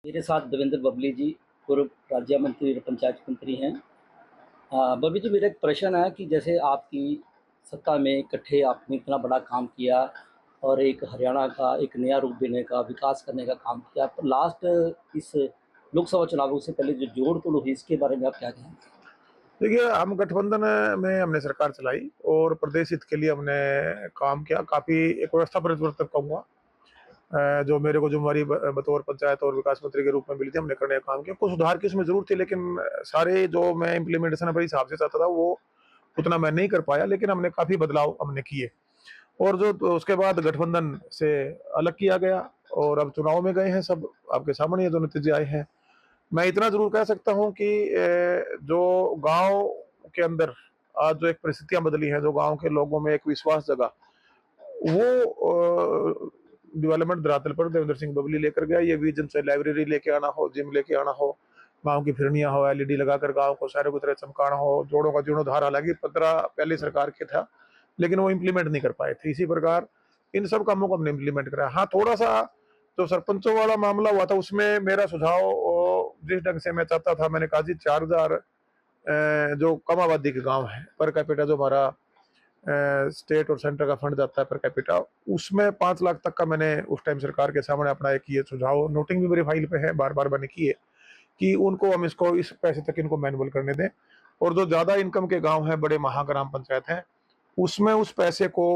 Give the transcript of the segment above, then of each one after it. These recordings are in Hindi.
मेरे साथ देवेंद्र बबली जी, पूर्व राज्य मंत्री और पंचायत मंत्री हैं। बबली जी, मेरा एक प्रश्न है कि जैसे आपकी सत्ता में इकट्ठे आपने इतना बड़ा काम किया और एक हरियाणा का एक नया रूप देने का, विकास करने का काम किया, पर लास्ट इस लोकसभा चुनावों से पहले जो जोड़-तोड़ हुई, इसके बारे में आप क्या कहेंगे? देखिए, हम गठबंधन में हमने सरकार चलाई और प्रदेश हित के लिए हमने काम किया। काफ़ी एक व्यवस्था परिवर्तन कहूँगा, जो मेरे को ज़िम्मेवारी बतौर पंचायत और विकास मंत्री के रूप में मिली थी, हमने करने का काम किया। कुछ सुधार की उसमें ज़रूरत थी, लेकिन सारे जो मैं इम्प्लीमेंटेशन अपने हिसाब से चाहता था, वो उतना मैं नहीं कर पाया, लेकिन हमने काफ़ी बदलाव हमने किए। और जो तो उसके बाद गठबंधन से अलग किया गया और अब चुनाव में गए हैं, सब आपके सामने ये जो नतीजे आए हैं। मैं इतना ज़रूर कह सकता हूँ कि जो गाँव के अंदर आज जो एक परिस्थितियाँ बदली हैं, जो गाँव के लोगों में एक विश्वास जगा, वो डेवलपमेंट धरातल पर देवेंद्र सिंह बबली लेकर गया। ये विज़न, चाहे लाइब्रेरी लेके आना हो, जिम लेके आना हो, गाँव की फिरनियाँ हो, एलईडी लगाकर गाँव को शहरों की तरह चमकाना हो, जोड़ों का जीर्णोद्धार, हालाँकि 15 पहली सरकार के था, लेकिन वो इम्प्लीमेंट नहीं कर पाए थे। इसी प्रकार इन सब कामों को हमने इम्प्लीमेंट करा। हाँ, थोड़ा-सा जो सरपंचों वाला मामला हुआ था, उसमें मेरा सुझाव जिस ढंग से मैं चाहता था, मैंने कहा जी 4000 जो कम आबादी के गाँव हैं, पर कैपिटा जो हमारा स्टेट और सेंटर का फंड जाता है पर कैपिटा, उसमें 5 लाख तक का मैंने उस टाइम सरकार के सामने अपना एक ये सुझाव, नोटिंग भी मेरी फाइल पे है, बार-बार मैंने की है, कि उनको हम इसको इस पैसे तक इनको मैनुअल करने दें। और जो ज़्यादा इनकम के गाँव हैं, बड़े महाग्राम पंचायत हैं, उसमें उस पैसे को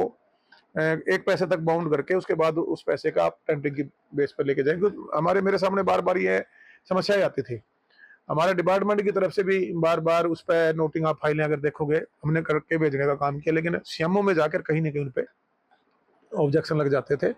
1 पैसे तक बाउंड करके उसके बाद उस पैसे का आप टेंडरिंग की बेस पर लेके जाएँ। क्योंकि हमारे मेरे सामने बार-बार ये समस्याएँ आती थी। हमारे डिपार्टमेंट की तरफ से भी बार-बार उस पे नोटिंग, आप फाइलें अगर देखोगे, हमने करके भेजने का काम किया, लेकिन सीएमओ में जाकर कहीं न कहीं उन पे ऑब्जेक्शन लग जाते थे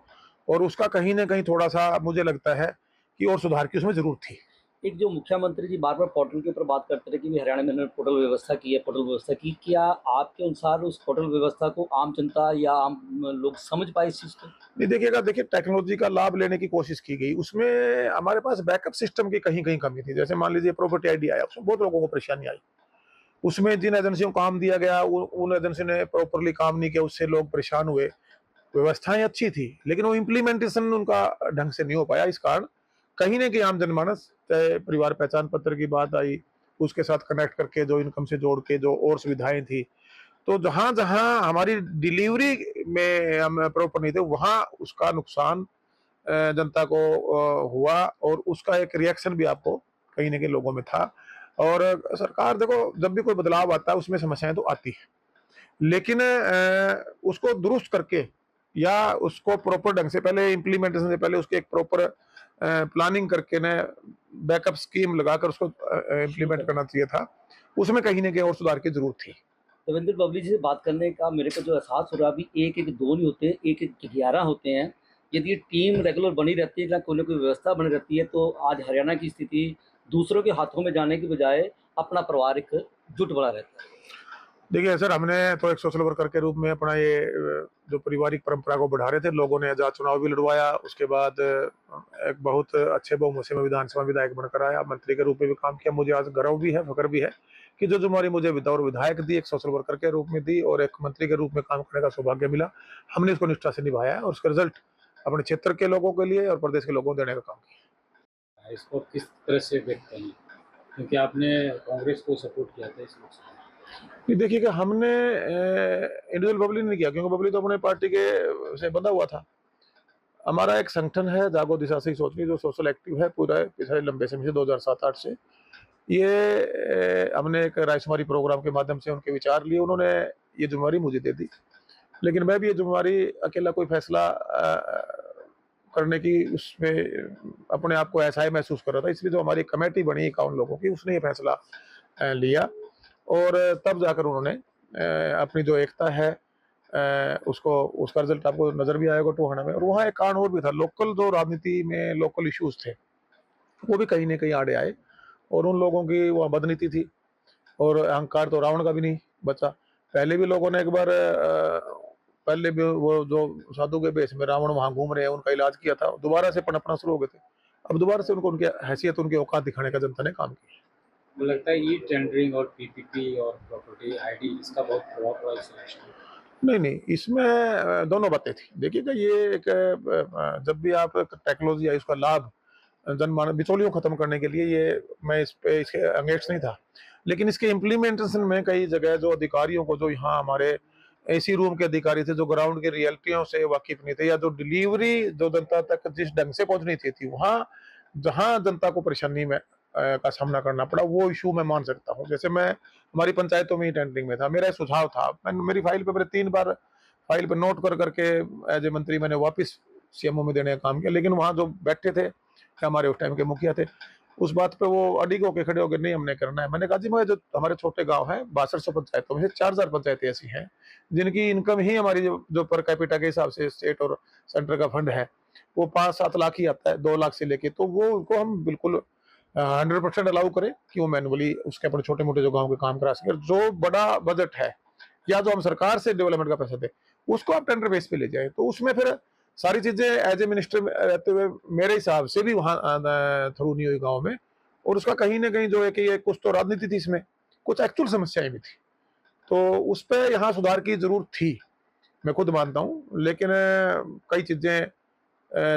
और उसका कहीं न कहीं थोड़ा-सा मुझे लगता है कि और सुधार की उसमें ज़रूरत थी। एक जो मुख्यमंत्री जी बार-बार पोर्टल के ऊपर बात करते रहे कि भी हरियाणा में उन्होंने पोर्टल व्यवस्था की है, पोर्टल व्यवस्था की। क्या आपके अनुसार उस पोर्टल व्यवस्था को आम जनता या आम लोग समझ पाए इस चीज़ को? नहीं, देखिएगा, देखिए टेक्नोलॉजी का लाभ लेने की कोशिश की गई, उसमें हमारे पास बैकअप सिस्टम की कहीं-कहीं कमी थी। जैसे मान लीजिए प्रॉपर्टी आईडी आया, उसमें बहुत लोगों को परेशानी आई। उसमें जिन एजेंसियों को काम दिया गया, उन एजेंसी ने प्रॉपरली काम नहीं किया, उससे लोग परेशान हुए। व्यवस्थाएँ अच्छी थी, लेकिन वो इम्प्लीमेंटेशन उनका ढंग से नहीं हो पाया। इस कारण कहीं न कहीं आम जनमानस, चाहे परिवार पहचान पत्र की बात आई, उसके साथ कनेक्ट करके जो इनकम से जोड़ के जो और सुविधाएँ थी, तो जहाँ-जहाँ हमारी डिलीवरी में हम प्रॉपर नहीं थे, वहाँ उसका नुकसान जनता को हुआ और उसका एक रिएक्शन भी आपको कहीं न कहीं लोगों में था। और सरकार, देखो, जब भी कोई बदलाव आता है, उसमें समस्याएँ तो आती हैं। लेकिन उसको दुरुस्त करके या उसको प्रॉपर ढंग से, पहले इम्प्लीमेंटेशन से पहले उसकी एक प्रॉपर प्लानिंग करके ना, बैकअप स्कीम लगाकर उसको शुरू इम्प्लीमेंट कर करना चाहिए था। उसमें कहीं न कहीं और सुधार की ज़रूरत थी। देवेंद्र बबली जी से बात करने का मेरे को जो एहसास हो रहा है, अभी एक-एक 2 नहीं होते, एक-एक 11 होते हैं। यदि टीम रेगुलर बनी रहती है, या कोई न कोई व्यवस्था बनी रहती है, तो आज हरियाणा की स्थिति दूसरों के हाथों में जाने की बजाय अपना परिवार एक जुट बना रहता है। देखिए सर, हमने तो एक सोशल वर्कर के रूप में अपना ये जो पारिवारिक परंपरा को बढ़ा रहे थे, लोगों ने आज़ाद चुनाव भी लड़वाया, उसके बाद एक बहुत अच्छे बहुमत से मैं विधानसभा विधायक बनकर आया, मंत्री के रूप में भी काम किया। मुझे आज गर्व भी है, फ़ख्र भी है कि जो ज़िम्मेवारी मुझे बतौर विधायक दी, एक सोशल वर्कर के रूप में दी और एक मंत्री के रूप में काम करने का सौभाग्य मिला, हमने इसको निष्ठा से निभाया है और उसका रिज़ल्ट अपने क्षेत्र के लोगों के लिए और प्रदेश के लोगों को देने का काम किया। इसको किस तरह से देखते हैं? क्योंकि आपने कांग्रेस को सपोर्ट किया था इस लोकसभा में। कि देखिए कि हमने इंडिविजुअल बबली नहीं किया, क्योंकि बबली तो अपने पार्टी के से बंधा हुआ था। हमारा एक संगठन है जागो दिशा से सोचनी, जो सोशल एक्टिव है पूरा पिछले लंबे समय से 2007-8 से। ये हमने एक रायशुमारी प्रोग्राम के माध्यम से उनके विचार लिए, उन्होंने ये जिम्मेवारी मुझे दे दी। लेकिन मैं भी ये जिम्मेवारी अकेला कोई फैसला करने की उसमें अपने आप को ऐसा ही महसूस कर रहा था, इसलिए जो हमारी कमेटी बनी 51 लोगों की, उसने ये फैसला लिया और तब जाकर उन्होंने अपनी जो एकता है, उसको, उसका रिजल्ट आपको नजर भी आएगा टोहाना में। और वहाँ एक कारण और भी था, लोकल जो राजनीति में लोकल इश्यूज थे, वो भी कहीं न कहीं आड़े आए और उन लोगों की वहाँ बदनीति थी और अहंकार तो रावण का भी नहीं बचा। पहले भी लोगों ने एक बार पहले भी वो जो साधु के भेष में रावण वहाँ घूम रहे हैं, उनका इलाज किया था, दोबारा से पनपना शुरू हो गए थे। अब दोबारा से उनको उनकी हैसियत, उनकी औकात दिखाने का जनता ने काम किया। मुझे लगता है ई टेंडरिंग और पीपीपी और प्रॉपर्टी आईडी इसका बहुत प्रभाव पड़ा इस इलेक्शन में। नहीं, नहीं, इसमें दोनों बातें थी। देखिएगा, ये एक जब भी आप टेक्नोलॉजी आई, उसका लाभ जनमान बिचौलियों खत्म करने के लिए, ये मैं इस पे इसके अगेंस्ट नहीं था। लेकिन इसके इम्प्लीमेंटेशन में कई जगह जो अधिकारियों को, जो यहाँ हमारे एसी रूम के अधिकारी थे, जो ग्राउंड की रियलिटियों से वाकिफ नहीं थे, या जो डिलीवरी जो जनता तक जिस ढंग से पहुंचनी थी वहाँ जहाँ जनता को परेशानी में का सामना करना पड़ा, वो इशू मैं मान सकता हूँ। जैसे मैं हमारी पंचायतों में ही टेंडरिंग में था, मेरा सुझाव था, मेरी फाइल पे, मेरे 3 बार फाइल पे नोट कर करके एज ए मंत्री मैंने वापस सीएमओ में देने का काम किया। लेकिन वहाँ जो बैठे थे हमारे उस टाइम के मुखिया थे, उस बात पे वो अडिग होके खड़े होकर नहीं हमने करना है। मैंने कहा जी, मैं जो हमारे छोटे गांव हैं 6200 पंचायतों में से 4000 पंचायतें ऐसी हैं जिनकी इनकम ही हमारी जो पर कैपिटा के हिसाब से स्टेट और सेंटर का फंड है वो 5-7 लाख ही आता है, 2 लाख से लेके, तो वो उनको हम बिल्कुल 100% अलाउ करें कि वो मैनुअली उसके अपने छोटे मोटे जो गाँव के काम करा सके। जो बड़ा बजट है या जो हम सरकार से डेवलपमेंट का पैसा दे उसको आप टेंडर बेस पे ले जाए, तो उसमें फिर सारी चीजें एज ए मिनिस्टर रहते हुए मेरे हिसाब से भी वहाँ थ्रू नहीं हुई गाँव में। और उसका कहीं ना कहीं जो है कि ये कुछ तो राजनीति थी, इसमें कुछ एक्चुअल समस्याएं भी थी, तो उस पर यहाँ सुधार की जरूरत थी, मैं खुद मानता हूँ। लेकिन कई चीजें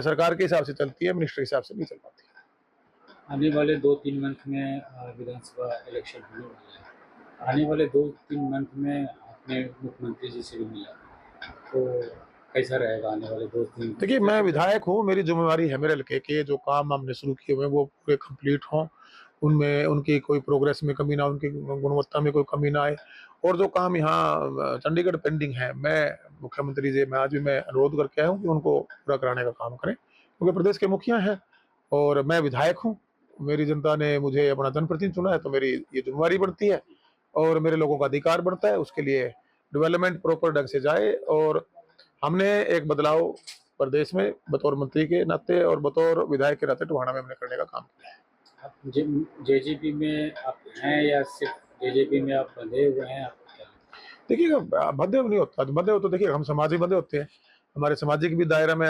सरकार के हिसाब से चलती है, मिनिस्टर के हिसाब से नहीं चल पाती। आने वाले 2-3 मंथ में विधानसभा इलेक्शन होने वाला है। आने वाले 2-3 मंथ में आपने मुख्यमंत्री जी से भी मिला, तो कैसा रहेगा आने वाले 2-3? देखिए, मैं विधायक हूँ, मेरी जिम्मेवारी है मेरे हल्के के जो काम हमने शुरू किए हुए वो पूरे कंप्लीट हों, उनमें उनकी कोई प्रोग्रेस में कमी ना, उनकी गुणवत्ता में कोई कमी ना आए। और जो काम यहाँ चंडीगढ़ पेंडिंग है, मैं मुख्यमंत्री जी, मैं आज भी मैं अनुरोध करके आया हूँ कि उनको पूरा कराने का काम करें, क्योंकि प्रदेश के मुखिया हैं और मैं विधायक हूँ। मेरी जनता ने मुझे अपना जनप्रतिनिधि चुना है, तो मेरी ये जिम्मेवारी बढ़ती है और मेरे लोगों का अधिकार बढ़ता है उसके लिए डेवलपमेंट प्रॉपर ढंग से जाए। और हमने एक बदलाव प्रदेश में बतौर मंत्री के नाते और बतौर विधायक के नाते टोहाना में हमने करने का काम किया है। आप जेजेपी में आप हैं या सिर्फ जेजेपी में आप बंधे हुए हैं? आप क्या? देखिए, बंधे नहीं होता, बंधे हो तो देखिए हम समाज ही बंधे होते हैं, हमारे सामाजिक भी दायरा में